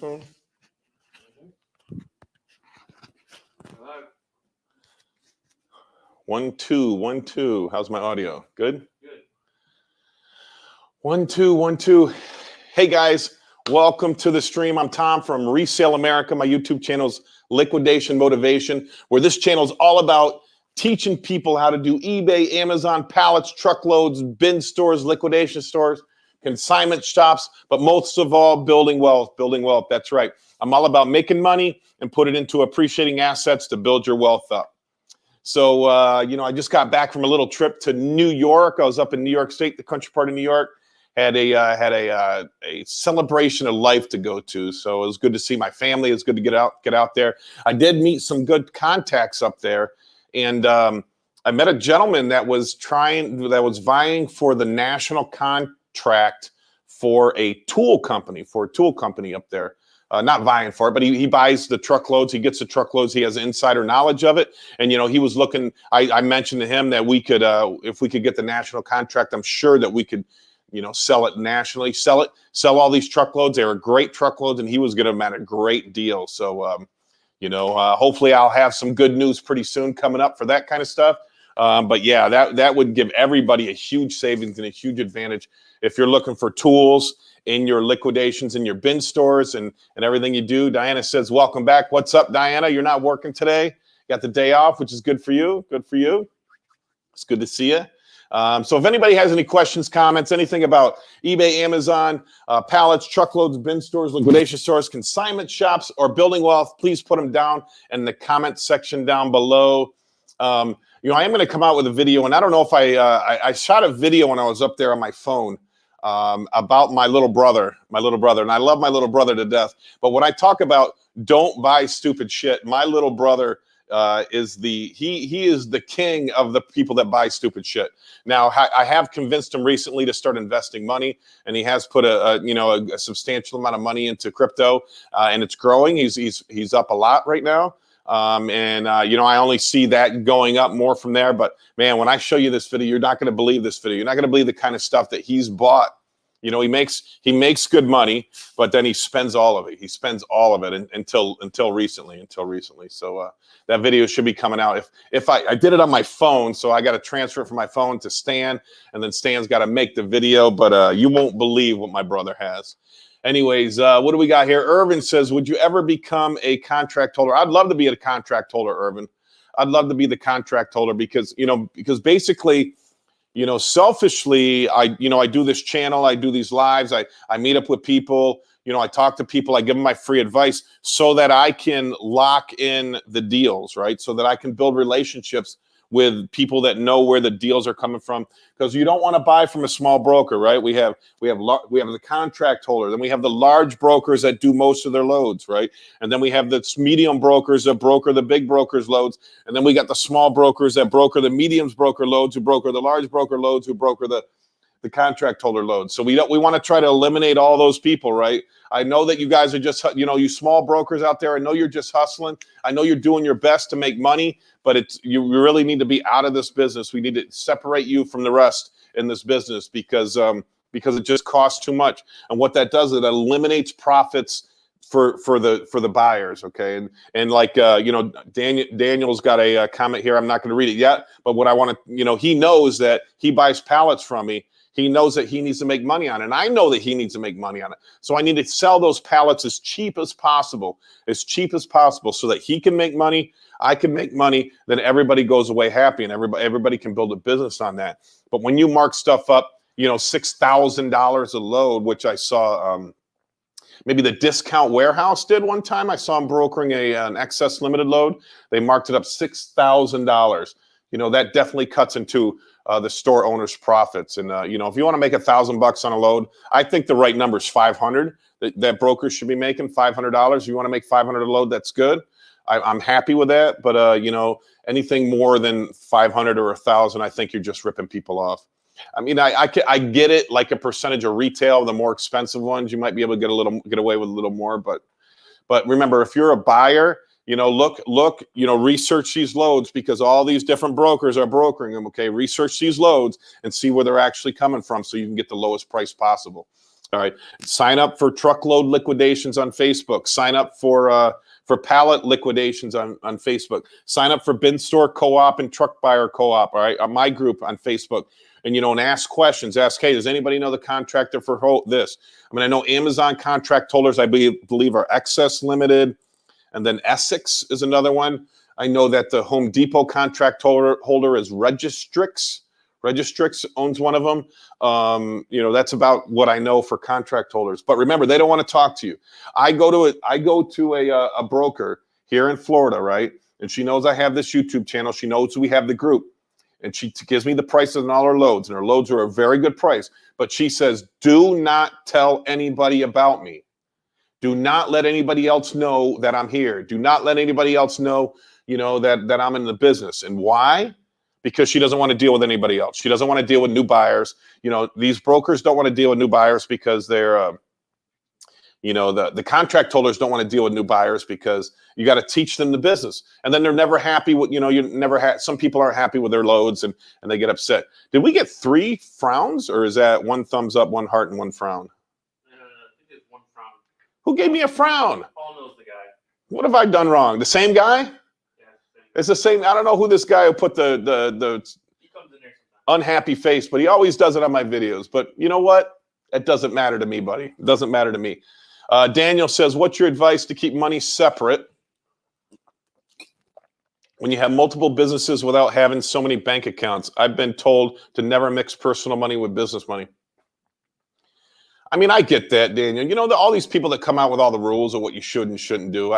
microphone? Hello. 1 2 1 2. How's my audio? Good? Good. 1 2 1 2. Hey guys, welcome to the stream. I'm Tom from Resell America. My YouTube channel's Liquidation Motivation, where this channel is all about teaching people how to do eBay, Amazon, pallets, truckloads, bin stores, liquidation stores, consignment shops, but most of all, building wealth. Building wealth. That's right. I'm all about making money and put it into appreciating assets to build your wealth up. So, I just got back from a little trip to New York. I was up in New York State, the country part of New York. Had a celebration of life to go to. So it was good to see my family. It was good to get out there. I did meet some good contacts up there. And I met a gentleman that was vying for the national contract for a tool company up there. Not vying for it, but he buys the truckloads. He gets the truckloads. He has insider knowledge of it. And, he was looking, I mentioned to him that we could, if we could get the national contract, I'm sure that we could, sell it nationally, sell all these truckloads. They were great truckloads, and he was getting them at a great deal. So, hopefully I'll have some good news pretty soon coming up for that kind of stuff. But yeah, that would give everybody a huge savings and a huge advantage if you're looking for tools in your liquidations, in your bin stores, and everything you do. Diana says, welcome back. What's up, Diana? You're not working today. Got the day off, which is good for you. Good for you. It's good to see you. So if anybody has any questions, comments, anything about eBay, Amazon, pallets, truckloads, bin stores, liquidation stores, consignment shops, or building wealth, please put them down in the comment section down below. I am going to come out with a video, and I don't know if I shot a video when I was up there on my phone about my little brother, and I love my little brother to death. But when I talk about don't buy stupid shit, my little brother is the king of the people that buy stupid shit. Now, I have convinced him recently to start investing money, and he has put a substantial amount of money into crypto, and it's growing. He's up a lot right now. I only see that going up more from there. But man, when I show you this video, you're not going to believe this video. You're not going to believe the kind of stuff that he's bought. He makes good money, but then he spends all of it. He spends all of it until recently. So that video should be coming out. If I did it on my phone, so I got to transfer it from my phone to Stan, and then Stan's got to make the video. But you won't believe what my brother has. Anyways, what do we got here? Irvin says, would you ever become a contract holder? I'd love to be a contract holder, Irvin. I'd love to be the contract holder because basically, selfishly, I do this channel, I do these lives, I meet up with people, I talk to people, I give them my free advice so that I can lock in the deals, right? So that I can build relationships with people that know where the deals are coming from, because you don't want to buy from a small broker, right? We have the contract holder, then we have the large brokers that do most of their loads, right? And then we have the medium brokers that broker the big brokers' loads, and then we got the small brokers that broker the mediums broker loads, who broker the large broker loads, who broker the contract holder loads. So we want to try to eliminate all those people, right? I know that you guys are just, you small brokers out there, I know you're just hustling. I know you're doing your best to make money, but you really need to be out of this business. We need to separate you from the rest in this business because it just costs too much. And what that does, it eliminates profits for the buyers, okay? And like Daniel's got a comment here. I'm not going to read it yet, but what I want to, he knows that he buys pallets from me. He knows that he needs to make money on it. And I know that he needs to make money on it. So I need to sell those pallets as cheap as possible so that he can make money, I can make money, then everybody goes away happy, and everybody can build a business on that. But when you mark stuff up, $6,000 a load, which I saw maybe the Discount Warehouse did one time. I saw them brokering an excess limited load. They marked it up $6,000. That definitely cuts into the store owner's profits. And, if you want to make $1,000 on a load, I think the right number is 500. That brokers should be making $500. If you want to make 500 a load, that's good. I'm happy with that. But, anything more than 500 or 1,000, I think you're just ripping people off. I mean, I get it, like a percentage of retail, the more expensive ones, you might be able to get away with a little more. But remember, if you're a buyer, research these loads, because all these different brokers are brokering them. Okay, research these loads and see where they're actually coming from, so you can get the lowest price possible. All right. Sign up for truckload liquidations on Facebook. Sign up for pallet liquidations on Facebook. Sign up for bin store co-op and truck buyer co-op. All right. On my group on Facebook. And, and ask questions. Ask, hey, does anybody know the contractor for this? I mean, I know Amazon contract holders, I believe, are Excess Limited. And then Essex is another one. I know that the Home Depot contract holder is Registrix. Registrix owns one of them. That's about what I know for contract holders. But remember, they don't want to talk to you. I go to a broker here in Florida, right? And she knows I have this YouTube channel. She knows we have the group. And she gives me the prices on all her loads. And her loads are a very good price. But she says, do not tell anybody about me. Do not let anybody else know that I'm here. Do not let anybody else know, that I'm in the business. And why? Because she doesn't want to deal with anybody else. She doesn't want to deal with new buyers. These brokers don't want to deal with new buyers because they're, the contract holders don't want to deal with new buyers because you got to teach them the business. And then they're never happy with, some people aren't happy with their loads and they get upset. Did we get 3 frowns, or is that 1 thumbs up, 1 heart, and 1 frown? I think it's 1 frown. Who gave me a frown? Paul knows the guy. What have I done wrong? The same guy? Yeah, it's the same. I don't know who this guy who put the he comes in there sometimes. Unhappy face, but he always does it on my videos. But you know what? It doesn't matter to me, buddy. It doesn't matter to me. Daniel says, what's your advice to keep money separate when you have multiple businesses without having so many bank accounts? I've been told to never mix personal money with business money. I mean, I get that, Daniel. All these people that come out with all the rules of what you should and shouldn't do,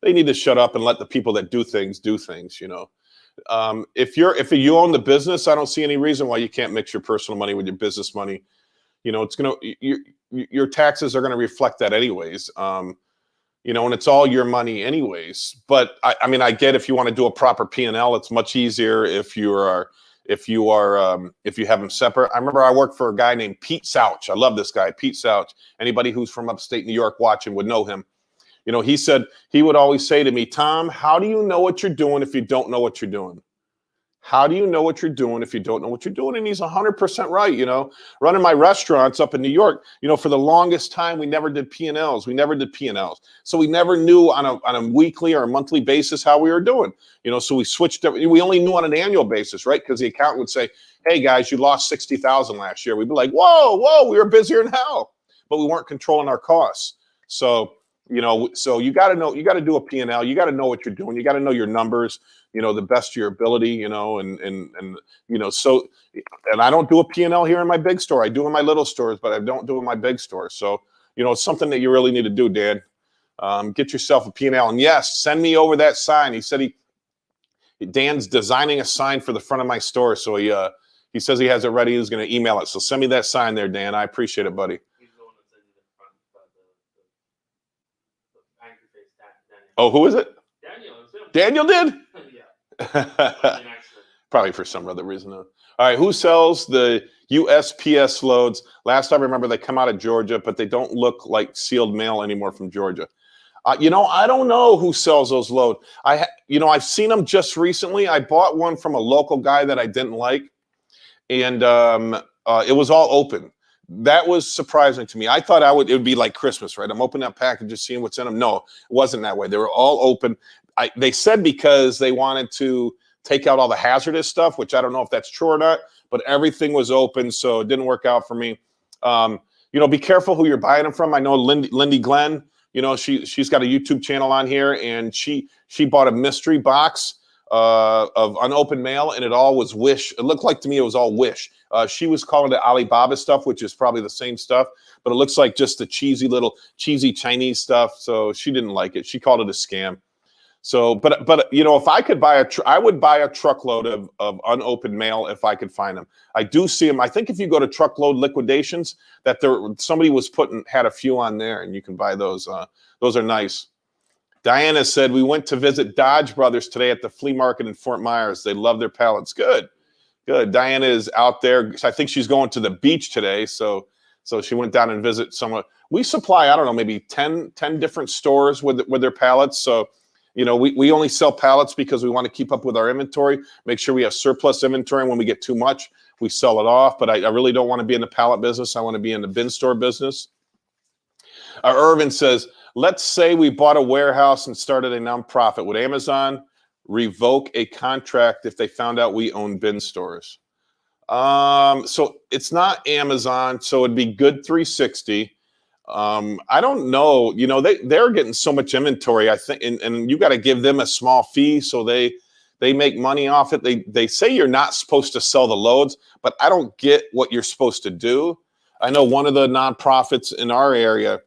they need to shut up and let the people that do things. If you own the business, I don't see any reason why you can't mix your personal money with your business money. Your taxes are going to reflect that anyways. And it's all your money anyways. But I get if you want to do a proper P&L, it's much easier if you have them separate. I remember I worked for a guy named Pete Souch. I love this guy, Pete Souch. Anybody who's from upstate New York watching would know him. He said he would always say to me, Tom, how do you know what you're doing if you don't know what you're doing? How do you know what you're doing if you don't know what you're doing? And he's 100% right. Running my restaurants up in New York, for the longest time, we never did P&Ls. So we never knew on a weekly or a monthly basis how we were doing. So we switched. We only knew on an annual basis, right? Because the accountant would say, hey, guys, you lost $60,000 last year. We'd be like, whoa, we were busier than hell. But we weren't controlling our costs. So, so you got to know, you got to do a P&L. You got to know what you're doing. You got to know your numbers, the best of your ability, and I don't do a P&L here in my big store. I do in my little stores, but I don't do in my big store. So, it's something that you really need to do, Dan. Get yourself a P&L. And yes, send me over that sign. He said Dan's designing a sign for the front of my store. So he says he has it ready. He's going to email it. So send me that sign there, Dan. I appreciate it, buddy. Oh, who is it? Daniel did? Yeah. Probably for some other reason. All right, who sells the USPS loads? Last I remember, they come out of Georgia, but they don't look like sealed mail anymore from Georgia. I don't know who sells those loads. I've seen them just recently. I bought one from a local guy that I didn't like, and it was all open. That was surprising to me. I thought it would be like Christmas, right? I'm opening up packages, seeing what's in them. No, it wasn't that way. They were all open. They said because they wanted to take out all the hazardous stuff, which I don't know if that's true or not, but everything was open, so it didn't work out for me. Be careful who you're buying them from. I know Lindy Glenn, she's got a YouTube channel on here, and she bought a mystery box of unopened mail, and it all was Wish. It looked like to me it was all Wish. She was calling it Alibaba stuff, which is probably the same stuff, but it looks like just the cheesy Chinese stuff. So she didn't like it. She called it a scam. So, but if I could buy I would buy a truckload of unopened mail if I could find them. I do see them. I think if you go to truckload liquidations, that somebody had a few on there, and you can buy those. Those are nice. Diana said, we went to visit Dodge Brothers today at the flea market in Fort Myers. They love their pallets. Good. Diana is out there. I think she's going to the beach today. So she went down and visit someone. We supply, I don't know, maybe 10 different stores with their pallets. So, we only sell pallets because we want to keep up with our inventory, make sure we have surplus inventory. And when we get too much, we sell it off. But I really don't want to be in the pallet business. I want to be in the bin store business. Irvin says, let's say we bought a warehouse and started a nonprofit. Would Amazon revoke a contract if they found out we own bin stores? So it's not Amazon, so it'd be Good 360. I don't know. You know, they're getting so much inventory, I think, and you got to give them a small fee so they make money off it. They say you're not supposed to sell the loads, but I don't get what you're supposed to do. I know one of the nonprofits in our area,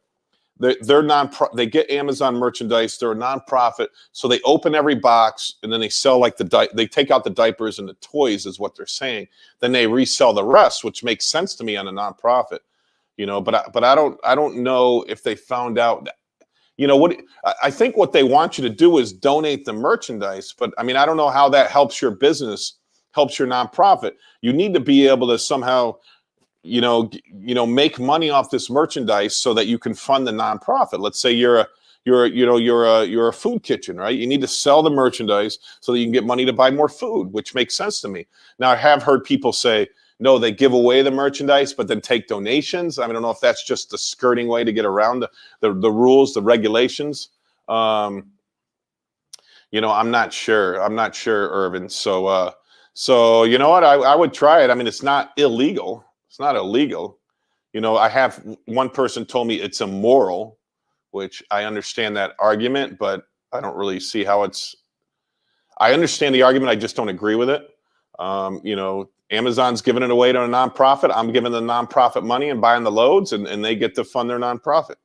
they get Amazon merchandise. They're a nonprofit, so they open every box and then they sell like they take out the diapers and the toys is what they're saying. Then they resell the rest, which makes sense to me on a nonprofit. You know, but I don't know if they found out that, you know, what I think what they want you to do is donate the merchandise. But I mean, I don't know how that helps your business, helps your nonprofit. You need to be able to somehow, you know, make money off this merchandise so that you can fund the nonprofit. Let's say you're a food kitchen, right? You need to sell the merchandise so that you can get money to buy more food, which makes sense to me. Now, I have heard people say, no, they give away the merchandise, but then take donations. I don't know if that's just the skirting way to get around the rules, the regulations. You know, I'm not sure. I'm not sure, Irvin. So you know what? I would try it. I mean, it's not illegal. It's not illegal. You know, I have one person told me it's immoral, which I understand that argument, but I don't really see how it's. I understand the argument. I just don't agree with it. You know, Amazon's giving it away to a nonprofit. I'm giving the nonprofit money and buying the loads, and they get to fund their nonprofit.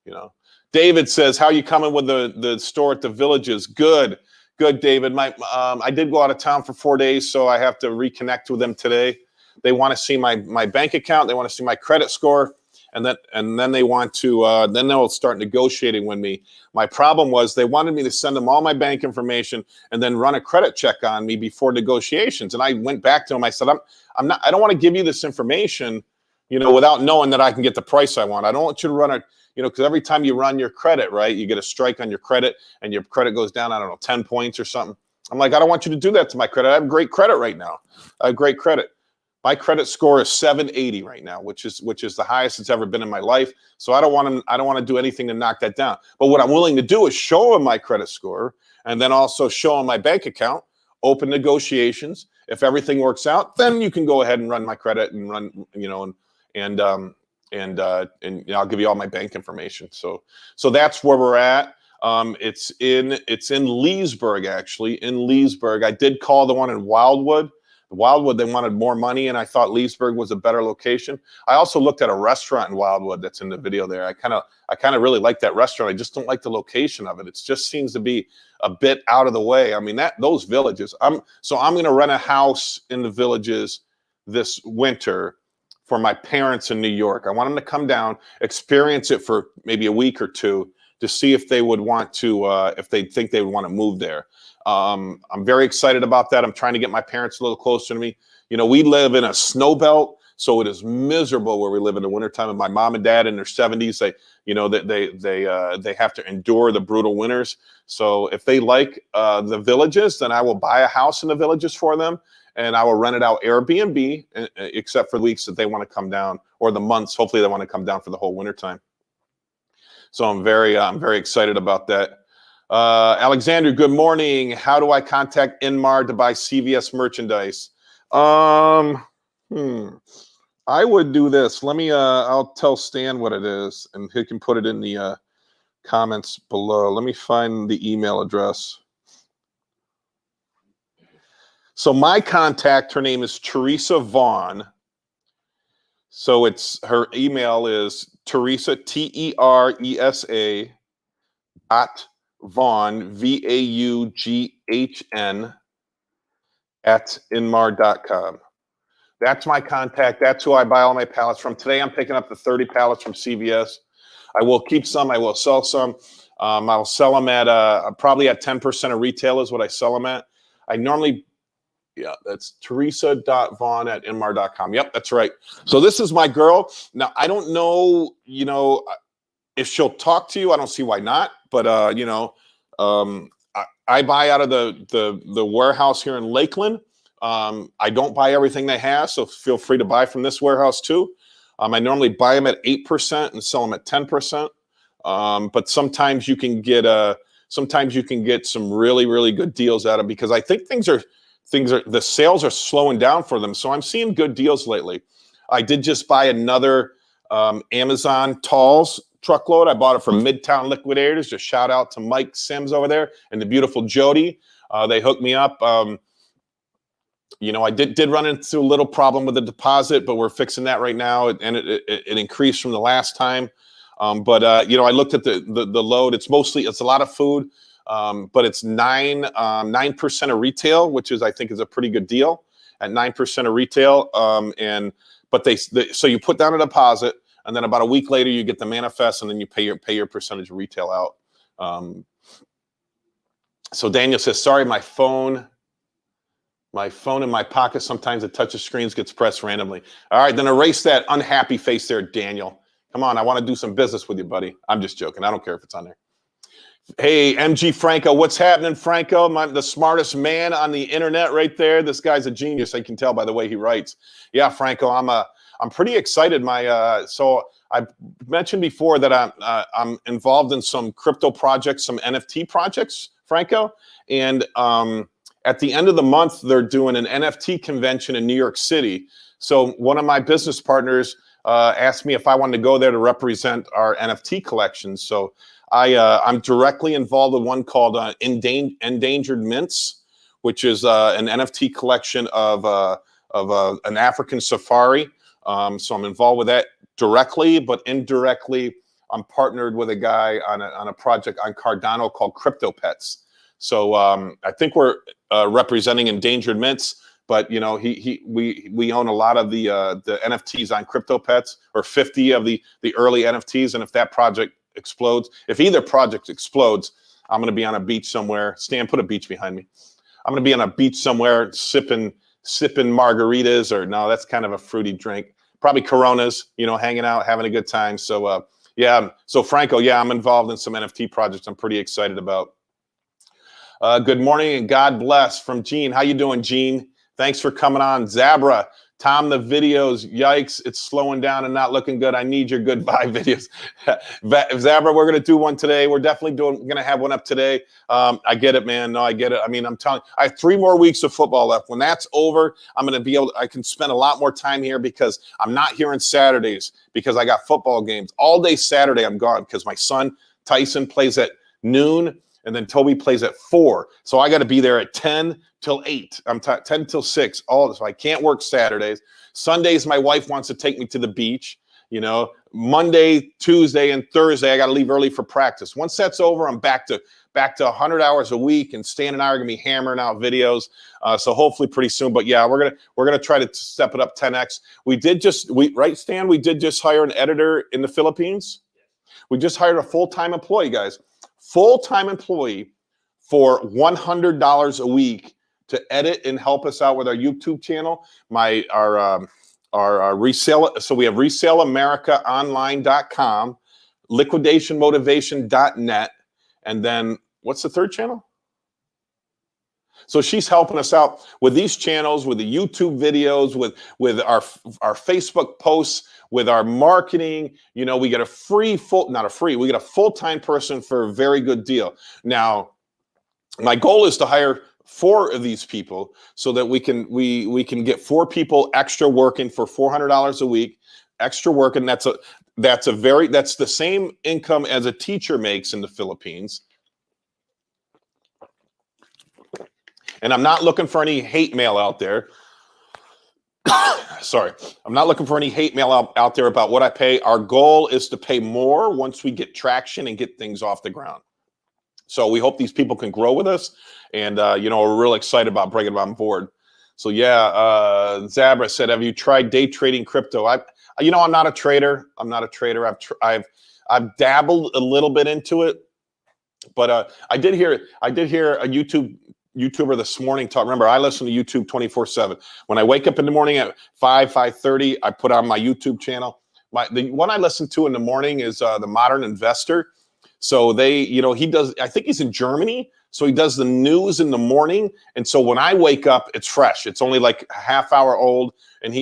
You know, David says, "How you coming with the store at the Villages?" Good, David. I did go out of town for 4 days, so I have to reconnect with them today. They want to see my bank account. They want to see my credit score, and then they want to then they'll start negotiating with me. My problem was they wanted me to send them all my bank information and then run a credit check on me before negotiations. And I went back to them. I said, I don't want to give you this information, you know, without knowing that I can get the price I want. I don't want you to run you know, because every time you run your credit, right, you get a strike on your credit and your credit goes down, I don't know, 10 points or something. I'm like, I don't want you to do that to my credit. I have great credit right now. I have great credit. My credit score is 780 right now, which is the highest it's ever been in my life. So I don't want to do anything to knock that down. But what I'm willing to do is show them my credit score and then also show them my bank account, open negotiations. If everything works out, then you can go ahead and run my credit and run, you know, and I'll give you all my bank information. So that's where we're at. It's in Leesburg, actually, in Leesburg. I did call the one in Wildwood. Wildwood, they wanted more money, and I thought Leesburg was a better location. I also looked at a restaurant in Wildwood that's in the video there. I kind of really like that restaurant. I just don't like the location of it. It just seems to be a bit out of the way. I mean, those Villages. I'm going to rent a house in the Villages this winter for my parents in New York. I want them to come down, experience it for maybe a week or two to see if they would want to, if they think they would want to move there. I'm very excited about that. I'm trying to get my parents a little closer to me. You know, we live in a snow belt, so it is miserable where we live in the wintertime. And my mom and dad in their 70s, they have to endure the brutal winters. So if they like the Villages, then I will buy a house in the Villages for them, and I will rent it out Airbnb, except for the weeks that they want to come down, or the months. Hopefully, they want to come down for the whole wintertime. So I'm very excited about that. Alexander, good morning. How do I contact Inmar to buy CVS merchandise? I would do this. Let me, I'll tell Stan what it is, and he can put it in the comments below. Let me find the email address. So my contact, her name is Teresa Vaughn. So her email is Teresa, Teresa Vaughn, VAUGHN @inmar.com. That's my contact. That's who I buy all my pallets from. Today I'm picking up the 30 pallets from CVS. I will keep some. I will sell some. I'll sell them at probably at 10% of retail is what I sell them at. I normally, yeah, that's teresa.vaughn@inmar.com. Yep, that's right. So this is my girl. Now, I don't know, you know, if she'll talk to you. I don't see why not. But, you know, I buy out of the warehouse here in Lakeland. I don't buy everything they have, so feel free to buy from this warehouse too. I normally buy them at 8% and sell them at 10%. But sometimes you can get some really good deals out of them, because I think the sales are slowing down for them. So I'm seeing good deals lately. I did just buy another Amazon Talls truckload. I bought it from Midtown Liquidators. Just shout out to Mike Sims over there and the beautiful Jody. They hooked me up. You know, I did run into a little problem with the deposit, but we're fixing that right now, and it increased from the last time. But you know, I looked at the load. It's a lot of food, but it's 9% of retail, which I think is a pretty good deal at 9% of retail. So you put down a deposit, and then about a week later you get the manifest, and then you pay your percentage of retail out. So Daniel says, sorry, my phone in my pocket, sometimes the touch of screens gets pressed randomly. All right, then erase that unhappy face there, Daniel. Come on, I want to do some business with you, buddy. I'm just joking. I don't care if it's on there. Hey, MG Franco, what's happening, Franco? The smartest man on the internet right there. This guy's a genius. I can tell by the way he writes. Yeah, Franco, I'm pretty excited. So I mentioned before that I'm involved in some crypto projects, some NFT projects, Franco, and at the end of the month, they're doing an NFT convention in New York City. So one of my business partners asked me if I wanted to go there to represent our NFT collections. So I'm directly involved in one called Endangered Mints, which is an NFT collection of an African safari. So I'm involved with that directly, but indirectly, I'm partnered with a guy on a project on Cardano called Crypto Pets. So I think we're representing Endangered Mints, but you know, we own a lot of the NFTs on Crypto Pets, or 50 of the early NFTs. And if that project explodes, if either project explodes, I'm going to be on a beach somewhere. Stan, put a beach behind me. I'm going to be on a beach somewhere sipping margaritas, or no, that's kind of a fruity drink. Probably Coronas, you know, hanging out, having a good time. So yeah, so Franco, yeah, I'm involved in some NFT projects I'm pretty excited about. Good morning and God bless from Gene. How you doing, Gene? Thanks for coming on. Zabra, Tom, the videos, yikes, it's slowing down and not looking good. I need your goodbye videos. Zabra, we're going to do one today. We're definitely going to have one up today. I get it, man. No, I get it. I mean, I'm telling you, I have 3 more weeks of football left. When that's over, I'm going to be able, I can spend a lot more time here, because I'm not here on Saturdays because I got football games. All day Saturday, I'm gone because my son, Tyson, plays at noon. And then Toby plays at 4. So I got to be there at 10 till 8. I'm 10 till 6. All this. So I can't work Saturdays. Sundays, my wife wants to take me to the beach. You know, Monday, Tuesday, and Thursday, I got to leave early for practice. Once that's over, I'm back to 100 hours a week, and Stan and I are gonna be hammering out videos. So hopefully pretty soon. But yeah, we're gonna try to step it up 10x. Right, Stan? We did just hire an editor in the Philippines. We just hired a full-time employee, guys. Full-time employee for $100 a week to edit and help us out with our YouTube channel. Our resale. So we have ReselAmericaOnline.com, LiquidationMotivation.net, and then what's the third channel? So she's helping us out with these channels, with the YouTube videos, with our Facebook posts, with our marketing. You know, we get we get a full-time person for a very good deal. Now, my goal is to hire 4 of these people so that we can get 4 people extra working for $400 a week, extra working. That's the same income as a teacher makes in the Philippines. And I'm not looking for any hate mail out there. Sorry, I'm not looking for any hate mail out there about what I pay. Our goal is to pay more once we get traction and get things off the ground. So we hope these people can grow with us, and you know, we're real excited about bringing them on board. So yeah, Zabra said, "Have you tried day trading crypto?" I'm not a trader. I've dabbled a little bit into it, but I did hear a YouTuber this morning talk. Remember, I listen to YouTube 24/7. When I wake up in the morning at 5:30, I put on my YouTube channel. The one I listen to in the morning is The Modern Investor. So they, he does, I think he's in Germany. So he does the news in the morning. And so when I wake up, it's fresh. It's only like a half hour old.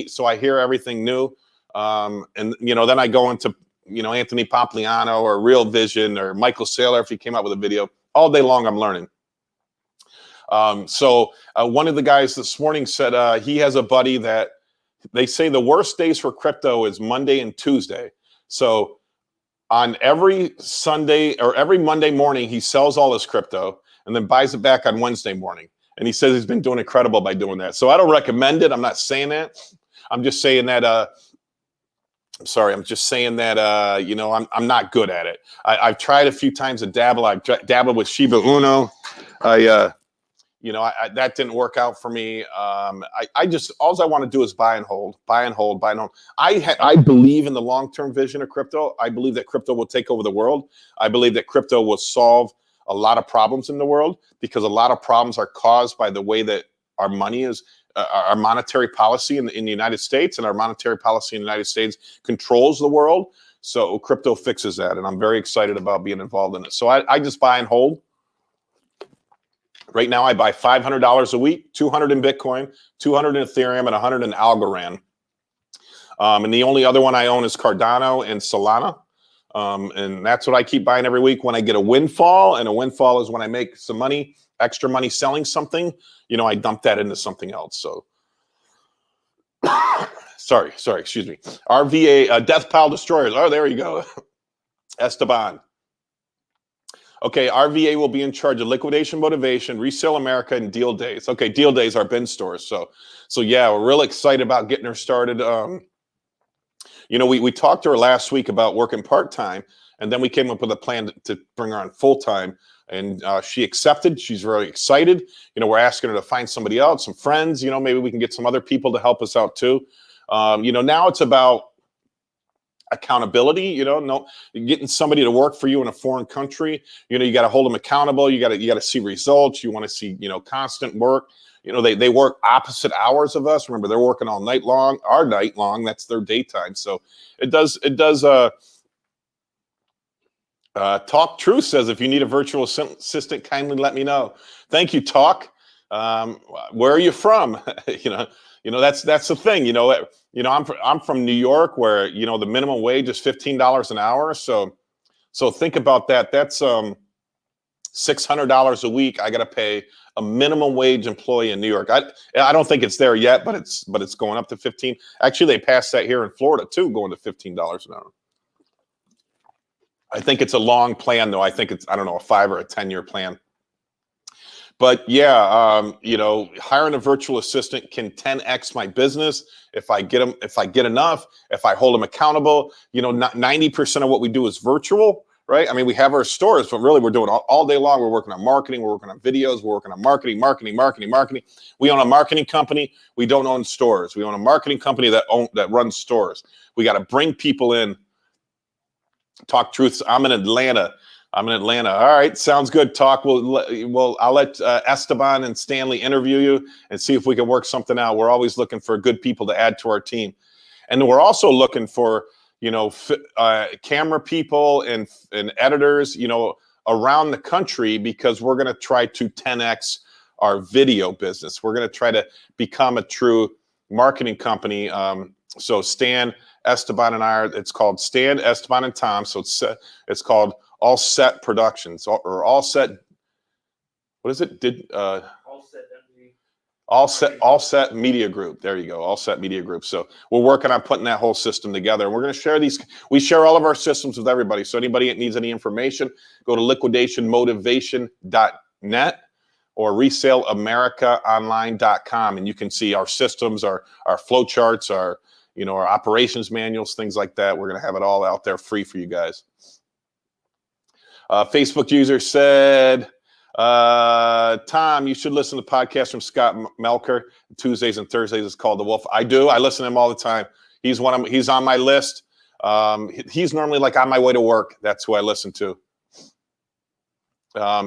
So I hear everything new. And then I go into, Anthony Pompliano or Real Vision or Michael Saylor, if he came out with a video. All day long, I'm learning. So one of the guys this morning said he has a buddy that they say the worst days for crypto is Monday and Tuesday. So on every Sunday or every Monday morning, he sells all his crypto and then buys it back on Wednesday morning. And he says he's been doing incredible by doing that. So I don't recommend it. I'm not saying that. I'm just saying that, I'm just saying that, I'm not good at it. I've tried a few times to dabble. I've dabbled with Shiba Uno. That didn't work out for me. All I want to do is buy and hold, buy and hold, buy and hold. I believe in the long-term vision of crypto. I believe that crypto will take over the world. I believe that crypto will solve a lot of problems in the world because a lot of problems are caused by the way that our money is, our monetary policy in the United States, and our monetary policy in the United States controls the world. So crypto fixes that, and I'm very excited about being involved in it. So I just buy and hold. Right now, I buy $500 a week, 200 in Bitcoin, 200 in Ethereum, and 100 in Algorand. And the only other one I own is Cardano and Solana. And that's what I keep buying every week when I get a windfall. And a windfall is when I make some money, extra money selling something. I dump that into something else. So, sorry, excuse me. RVA, Death Pile Destroyers. Oh, there you go. Esteban. Okay, RVA will be in charge of liquidation, motivation, Resell America, and deal days. Okay, deal days are bin stores. So yeah, we're really excited about getting her started. We talked to her last week about working part-time, and then we came up with a plan to bring her on full-time, and she accepted. She's very excited. We're asking her to find somebody else, some friends. Maybe we can get some other people to help us out too. Now it's about accountability, getting somebody to work for you in a foreign country. You got to hold them accountable. You got to see results. You want to see, constant work. They work opposite hours of us. Remember, they're working all night long, our night long. That's their daytime. So it does. Talk Truth says, if you need a virtual assistant, kindly let me know. Thank you, Talk. Where are you from? That's the thing. I'm from New York, where the minimum wage is $15 an hour. So think about that. That's $600 a week. I got to pay a minimum wage employee in New York. I don't think it's there yet, but it's going up to 15. Actually, they passed that here in Florida too, going to $15 an hour. I think it's a long plan, though. I think it's, I don't know, a 5 or a 10-year plan. But yeah, hiring a virtual assistant can 10x my business if I get them, if I get enough, if I hold them accountable. 90% of what we do is virtual, right? I mean, we have our stores, but really we're doing all day long. We're working on marketing, we're working on videos, we're working on marketing. We own a marketing company. We don't own stores. We own a marketing company that runs stores. We got to bring people in. Talk Truth. I'm in Atlanta. All right, sounds good. Talk. I'll let Esteban and Stanley interview you and see if we can work something out. We're always looking for good people to add to our team, and we're also looking for camera people and editors around the country, because we're going to try to 10x our video business. We're going to try to become a true marketing company. So Stan, Esteban, and I it's called Stan, Esteban, and Tom. So it's called All Set Productions, or All Set. What is it? All Set Media Group. There you go. All Set Media Group. So we're working on putting that whole system together. And we're going to share these. We share all of our systems with everybody. So anybody that needs any information, go to liquidationmotivation.net or resellamericaonline.com, and you can see our systems, our flow charts, our operations manuals, things like that. We're going to have it all out there free for you guys. Facebook user said, Tom, you should listen to podcasts from Scott Melker. Tuesdays and Thursdays. It's called The Wolf. I do. I listen to him all the time. He's on my list. He's normally like on my way to work. That's who I listen to.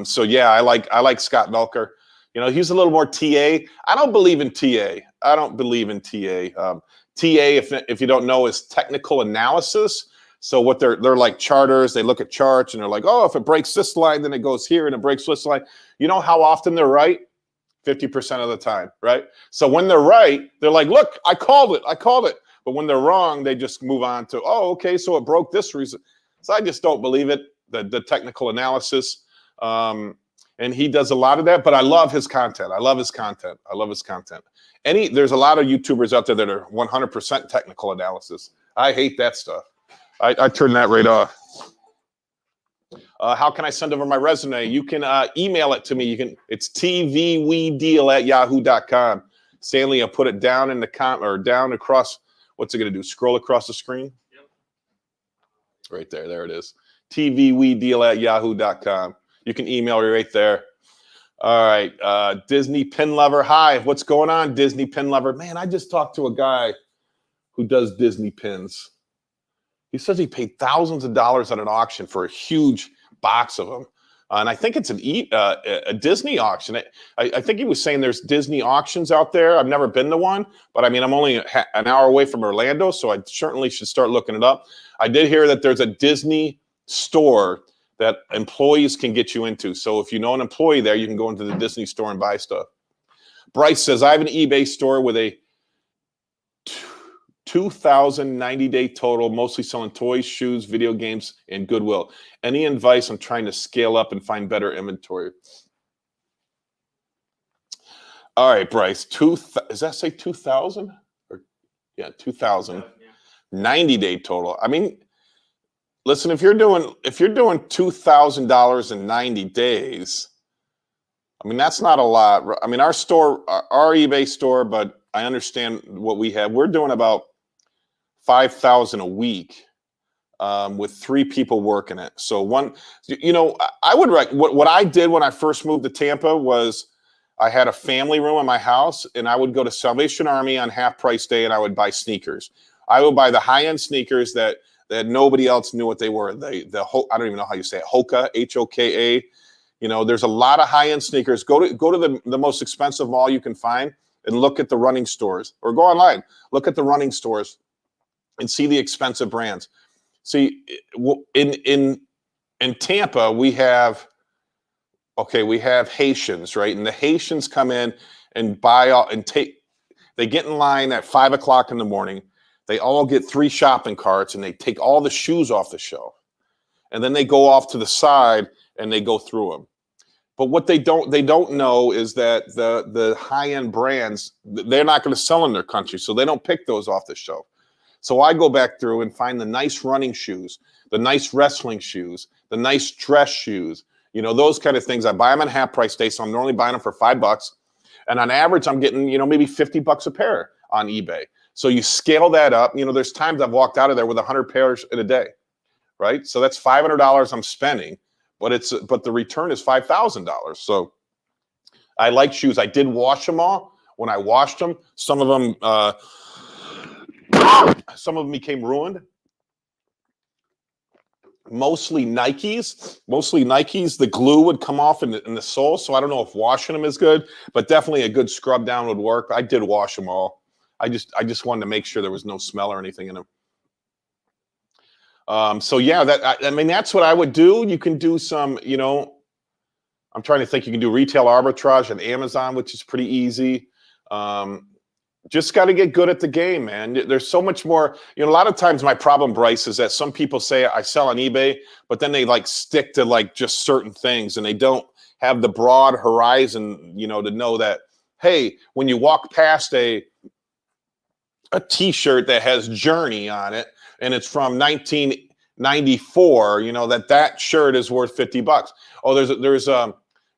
So yeah, I like Scott Melker. He's a little more TA. I don't believe in TA. TA, if you don't know, is technical analysis. So what they're like charters. They look at charts and they're like, oh, if it breaks this line, then it goes here, and it breaks this line. You know how often they're right? 50% of the time, right? So when they're right, they're like, look, I called it. But when they're wrong, they just move on to, oh, okay, so it broke this reason. So I just don't believe it, the technical analysis. And he does a lot of that, but I love his content. There's a lot of YouTubers out there that are 100% technical analysis. I hate that stuff. I turn that right off. How can I send over my resume? You can email it to me. It's tvwedeal@yahoo.com. Stanley, I'll put it down in the down across. What's it going to do? Scroll across the screen? Yep. Right there. There it is. tvwedeal@yahoo.com. You can email me right there. All right. Disney Pin Lover. Hi. What's going on, Disney Pin Lover? Man, I just talked to a guy who does Disney pins. He says he paid thousands of dollars at an auction for a huge box of them. And I think it's a Disney auction. I think he was saying there's Disney auctions out there. I've never been to one, but I mean, I'm only an hour away from Orlando, so I certainly should start looking it up. I did hear that there's a Disney store that employees can get you into. So if you know an employee there, you can go into the Disney store and buy stuff. Bryce says, I have an eBay store with a 2,090-day total, mostly selling toys, shoes, video games, and Goodwill. Any advice on trying to scale up and find better inventory? All right, Bryce. Does that say 2,000? Yeah, 2,000. 90-day total. I mean, listen, if you're doing $2,000 in 90 days, I mean, that's not a lot. I mean, our eBay store, but I understand what we have. We're doing about 5,000 a week with 3 people working it. So I would what I did when I first moved to Tampa was I had a family room in my house, and I would go to Salvation Army on half price day, and I would buy sneakers. I would buy the high-end sneakers that nobody else knew what they were. I don't even know how you say it. Hoka, Hoka. There's a lot of high-end sneakers. Go to the most expensive mall you can find and look at the running stores, or go online, look at the running stores and see the expensive brands. See, in Tampa, we have Haitians, right? And the Haitians come in and they get in line at 5 o'clock in the morning. They all get 3 shopping carts and they take all the shoes off the shelf. And then they go off to the side and they go through them. But what they don't know is that the high-end brands, they're not going to sell in their country, so they don't pick those off the shelf. So I go back through and find the nice running shoes, the nice wrestling shoes, the nice dress shoes, those kind of things. I buy them on half price day, so I'm normally buying them for $5. And on average, I'm getting, maybe $50 a pair on eBay. So you scale that up. There's times I've walked out of there with 100 pairs in a day, right? So that's $500 I'm spending, but the return is $5,000. So I like shoes. I did wash them all. When I washed them, some of them became ruined. Mostly Nikes. The glue would come off in the sole. So I don't know if washing them is good, but definitely a good scrub down would work. I did wash them all. I just wanted to make sure there was no smell or anything in them. So yeah, that's what I would do. You can do some, I'm trying to think. You can do retail arbitrage on Amazon, which is pretty easy. Just got to get good at the game, man. There's so much more. A lot of times my problem, Bryce, is that some people say I sell on eBay, but then they stick to just certain things, and they don't have the broad horizon, to know that, hey, when you walk past a T-shirt that has Journey on it and it's from 1994, that shirt is worth $50. Oh, there's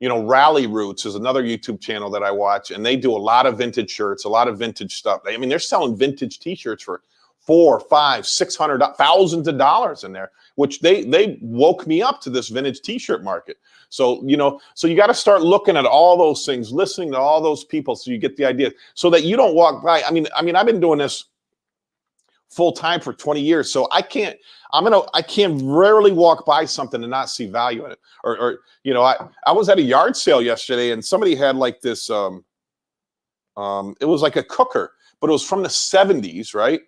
Rally Roots is another YouTube channel that I watch, and they do a lot of vintage shirts, a lot of vintage stuff. They're selling vintage T-shirts for $400, $500, $600, thousands of dollars in there, which they woke me up to this vintage T-shirt market. So, so you got to start looking at all those things, listening to all those people, so you get the idea, so that you don't walk by. I mean, I've been doing this full time for 20 years, so I can't rarely walk by something and not see value in it. Or I was at a yard sale yesterday, and somebody had this. It was like a cooker, but it was from the 70s, right?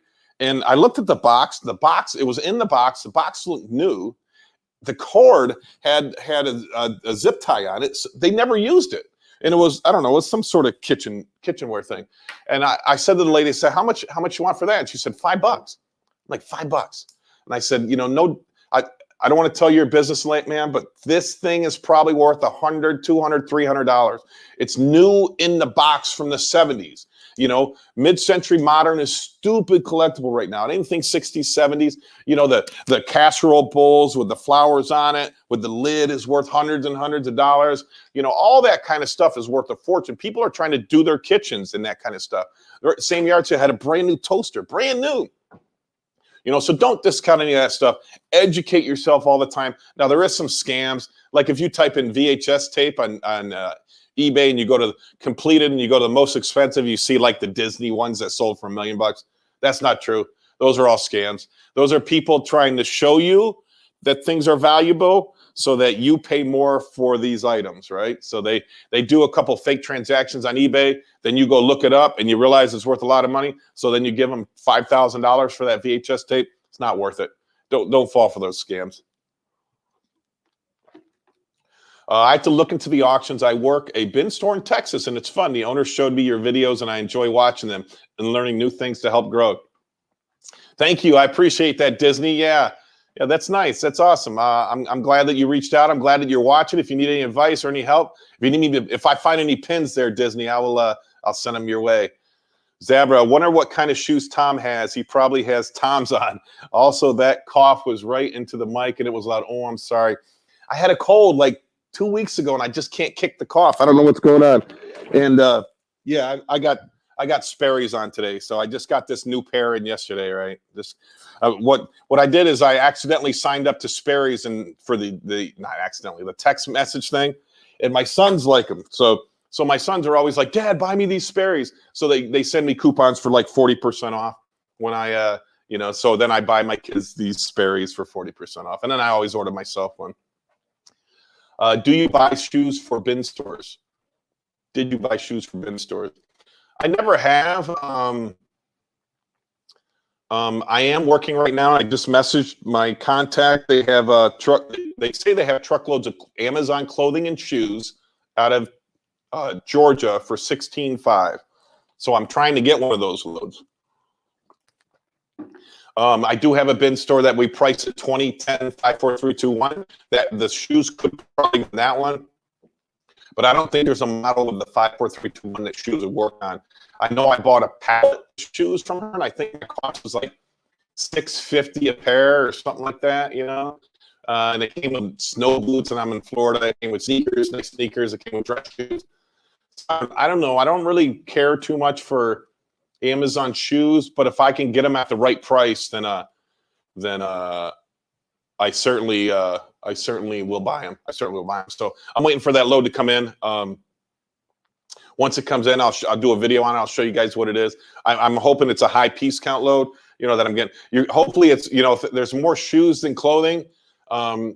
And I looked at the box. The box, it was in the box. The box looked new. The cord had a zip tie on it. So they never used it. And it was, I don't know, it was some sort of kitchenware thing. And I said to the lady, I said, how much you want for that? And she said, $5. I'm like, $5. And I said, you know, no, I don't want to tell your business, man, but this thing is probably worth $100, $200, $300. It's new in the box from the 70s. You know, mid-century modern is stupid collectible right now. Anything 60s, 70s, you know, the casserole bowls with the flowers on it, with the lid is worth hundreds and hundreds of dollars. You know, all that kind of stuff is worth a fortune. People are trying to do their kitchens and that kind of stuff. Same yard sale had a brand new toaster, brand new. You know, so don't discount any of that stuff. Educate yourself all the time. Now, there is some scams. Like if you type in VHS tape on eBay and you go to completed and you go to the most expensive, you see like the Disney ones that sold for $1 million. That's not true. Those are all scams. Those are people trying to show you that things are valuable so that you pay more for these items, right? So they do a couple fake transactions on eBay, then you go look it up and you realize it's worth a lot of money. So then you give them $5,000 for that VHS tape. It's not worth it. Don't fall for those scams. I had to look into the auctions. I work a bin store in Texas, and it's fun. The owner showed me your videos, and I enjoy watching them and learning new things to help grow. Thank you. I appreciate that, Disney. Yeah, that's nice. That's awesome. I'm glad that you reached out. I'm glad that you're watching. If you need any advice or any help, if you need me to, if I find any pins there, Disney, I'll send them your way. Zabra, I wonder what kind of shoes Tom has. He probably has Tom's on. Also, that cough was right into the mic, and it was loud. Oh, I'm sorry. I had a cold like 2 weeks ago, and I just can't kick the cough. I don't know what's going on. And yeah, I got Sperry's on today, so I just got this new pair in yesterday, right? This what I did is I accidentally signed up to Sperry's and for the not accidentally, the text message thing, and my sons like them. So my sons are always like, Dad, buy me these Sperry's. So they send me coupons for like 40% off when I you know, so then I buy my kids these Sperry's for 40% off, and then I always order myself one. Do you buy shoes for bin stores? Did you buy shoes for bin stores? I never have. I am working right now. I just messaged my contact. They have a truck. They say they have truckloads of Amazon clothing and shoes out of Georgia for $16,500. So I'm trying to get one of those loads. I do have a bin store that we price at 20, 10, 5, 4, 3, 2, 1. That the shoes could probably be that one, but I don't think there's a model of the 5, 4, 3, 2, 1 that shoes would work on. I know I bought a pallet of shoes from her, and I think the cost was like $650 a pair or something like that, you know. And it came with snow boots, and I'm in Florida. It came with sneakers, nice sneakers. It came with dress shoes. So I don't know. I don't really care too much for Amazon shoes, but if I can get them at the right price, then I certainly will buy them. I certainly will buy them. So I'm waiting for that load to come in. Once it comes in, I'll do a video on it. I'll show you guys what it is. I'm hoping it's a high piece count load. You know that I'm getting. Hopefully it's, you know, if there's more shoes than clothing,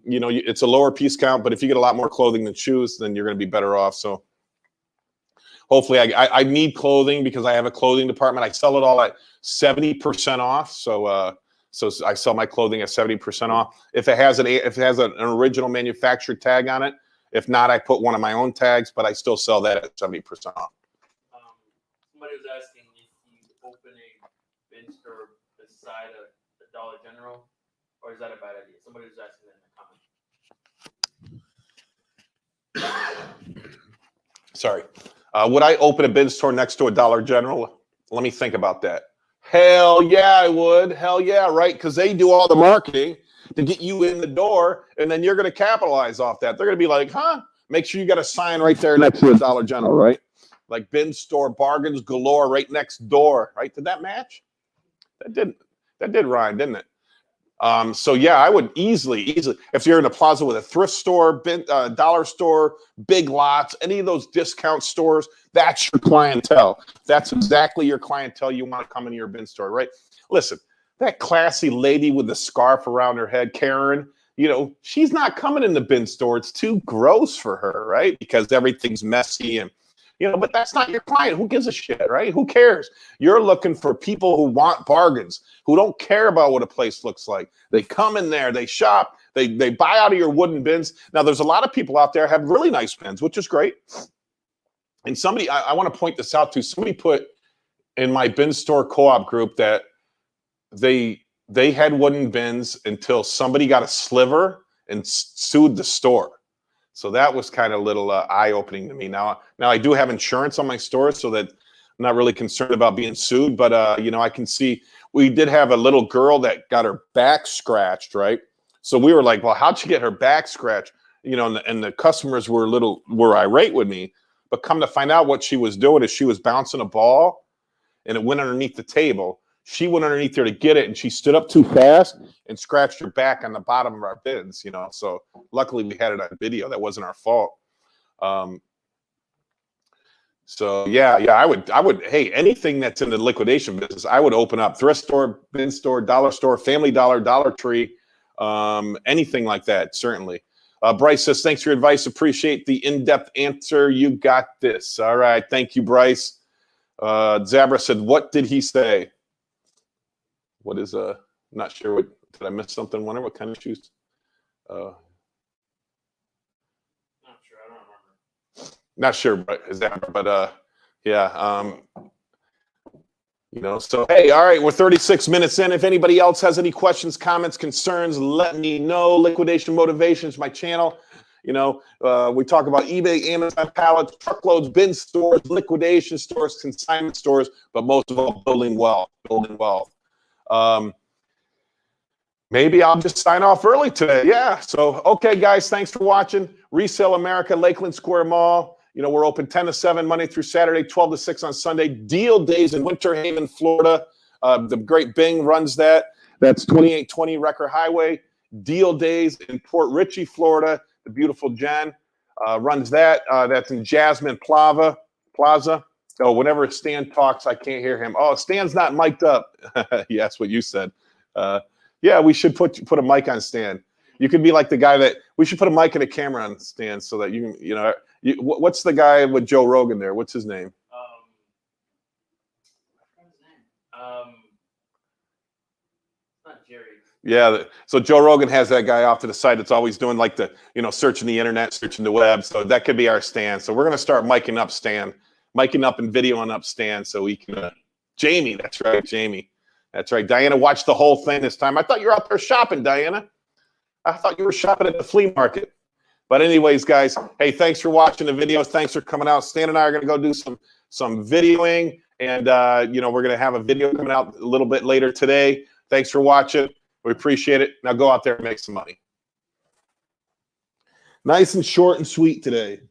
you know, it's a lower piece count. But if you get a lot more clothing than shoes, then you're going to be better off. So hopefully I need clothing because I have a clothing department. I sell it all at 70% off. So I sell my clothing at 70% off. If it has an original manufactured tag on it. If not, I put one of my own tags, but I still sell that at 70% off. Somebody was asking if you open a bin store beside a Dollar General, or is that a bad idea? Somebody was asking that in the comments. Sorry. Would I open a bin store next to a Dollar General? Let me think about that. Hell yeah, I would. Hell yeah, right? Because they do all the marketing to get you in the door, and then you're going to capitalize off that. They're going to be like, huh? Make sure you got a sign right there next to a Dollar General, right? Like bin store bargains galore right next door, right? Did that match? That did rhyme, didn't it? So yeah, I would easily, if you're in a plaza with a thrift store, dollar store, Big Lots, any of those discount stores, that's your clientele. That's exactly your clientele you want to come into your bin store, right? Listen, that classy lady with the scarf around her head, Karen, you know, she's not coming in the bin store. It's too gross for her, right? Because everything's messy and But that's not your client. Who gives a shit, right? Who cares? You're looking for people who want bargains, who don't care about what a place looks like. They come in there, they shop, they buy out of your wooden bins. Now, there's a lot of people out there have really nice bins, which is great. And somebody, I want to point this out to, somebody put in my bin store co-op group that they had wooden bins until somebody got a sliver and sued the store. So that was kind of a little eye-opening to me. Now I do have insurance on my store, so that I'm not really concerned about being sued. But I can see we did have a little girl that got her back scratched, right? So we were like, well, how'd she get her back scratched? And the customers were irate with me. But come to find out, what she was doing is she was bouncing a ball, and it went underneath the table. She went underneath there to get it, and she stood up too fast and scratched her back on the bottom of our bins, So luckily we had it on video. That wasn't our fault. So yeah, I would, hey, anything that's in the liquidation business, I would open up. Thrift store, bin store, dollar store, Family Dollar, Dollar Tree, anything like that, certainly. Bryce says, thanks for your advice. Appreciate the in-depth answer. You got this. All right. Thank you, Bryce. Zabra said, what did he say? What is not sure what, did I miss something? Wonder what kind of shoes? Not sure. I don't remember. Not sure, but yeah. So hey, all right, we're 36 minutes in. If anybody else has any questions, comments, concerns, let me know. Liquidation Motivations, my channel. We talk about eBay, Amazon, pallets, truckloads, bin stores, liquidation stores, consignment stores, but most of all, building wealth. Maybe I'll just sign off early today. Yeah. So, okay, guys, thanks for watching. Resell America, Lakeland Square Mall. We're open 10 to 7 Monday through Saturday, 12 to 6 on Sunday. Deal days in Winter Haven, Florida. The great Bing runs that. That's 2820 Recker Highway. Deal days in Port Richey, Florida. The beautiful Jen runs that. That's in Jasmine Plaza. Oh, whenever Stan talks, I can't hear him. Oh, Stan's not mic'd up. Yeah, that's what you said. Yeah, we should put a mic on Stan. You could be like the guy we should put a mic and a camera on Stan so that you can, what's the guy with Joe Rogan there? What's his name? Not Jerry. Yeah, so Joe Rogan has that guy off to the side that's always doing like the, searching the internet, searching the web. So that could be our Stan. So we're going to start miking up Stan. Miking up and videoing up Stan so we can, Jamie, that's right, Jamie. That's right. Diana watched the whole thing this time. I thought you were out there shopping, Diana. I thought you were shopping at the flea market. But anyways, guys, hey, thanks for watching the videos. Thanks for coming out. Stan and I are going to go do some videoing. And, we're going to have a video coming out a little bit later today. Thanks for watching. We appreciate it. Now go out there and make some money. Nice and short and sweet today.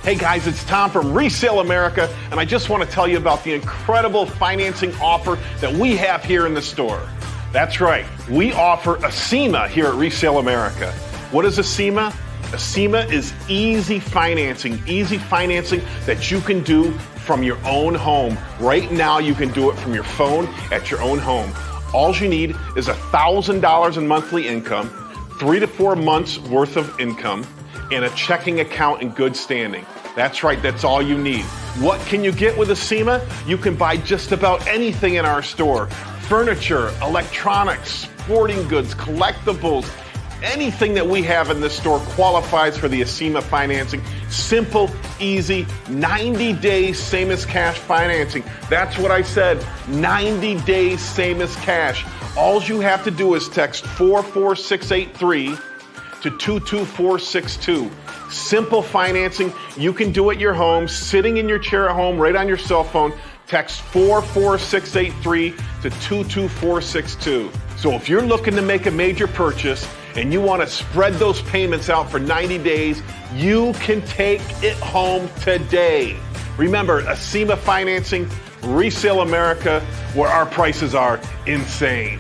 Hey guys, it's Tom from Resell America, and I just want to tell you about the incredible financing offer that we have here in the store. That's right, we offer ACEMA here at Resell America. What is ACEMA? ACEMA is easy financing that you can do from your own home. Right now, you can do it from your phone at your own home. All you need is $1,000 in monthly income, 3 to 4 months worth of income, and a checking account in good standing. That's right, that's all you need. What can you get with ACEMA? You can buy just about anything in our store. Furniture, electronics, sporting goods, collectibles, anything that we have in this store qualifies for the ACEMA financing. Simple, easy, 90 days, same as cash financing. That's what I said, 90 days, same as cash. All you have to do is text 44683 to 22462. Simple financing. You can do it at your home, sitting in your chair at home, right on your cell phone. Text 44683 to 22462. So if you're looking to make a major purchase and you want to spread those payments out for 90 days, you can take it home today. Remember, ACEMA financing, Resell America, where our prices are insane.